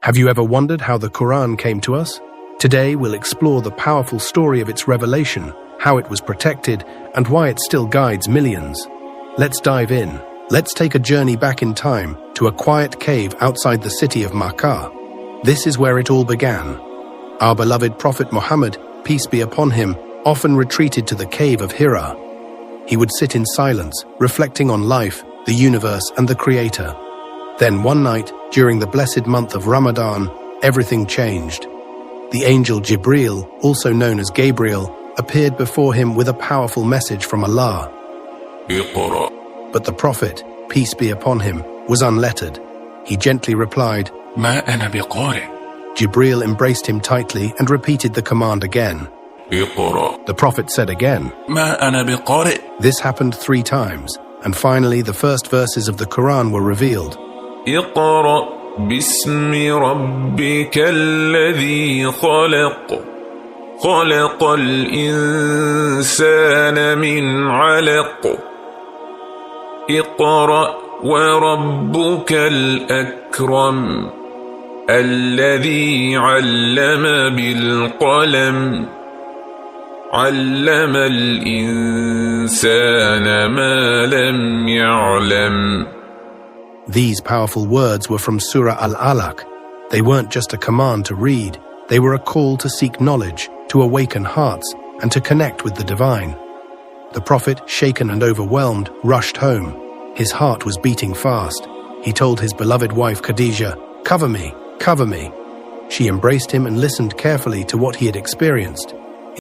Have you ever wondered how the Qur'an came to us? Today we'll explore the powerful story of its revelation, how it was protected, and why it still guides millions. Let's dive in. Let's take a journey back in time to a quiet cave outside the city of Makkah. This is where it all began. Our beloved Prophet Muhammad, peace be upon him, often retreated to the cave of Hira. He would sit in silence, reflecting on life, the universe, and the Creator. Then one night, during the blessed month of Ramadan, everything changed. The angel Jibreel, also known as Gabriel, appeared before him with a powerful message from Allah. But the Prophet, peace be upon him, was unlettered. He gently replied, ما أنا بقارئ. Jibreel embraced him tightly and repeated the command again. The Prophet said again. ما أنا بقارئ. This happened 3 times, and finally the first verses of the Qur'an were revealed. اقرأ باسم ربك الذي خلق خلق الإنسان من علق اقرأ وربك الأكرم الذي علم بالقلم علم الإنسان ما لم يعلم. These powerful words were from Surah Al-Alaq. They weren't just a command to read, they were a call to seek knowledge, to awaken hearts, and to connect with the divine. The Prophet, shaken and overwhelmed, rushed home. His heart was beating fast. He told his beloved wife Khadija, "Cover me, cover me." She embraced him and listened carefully to what he had experienced.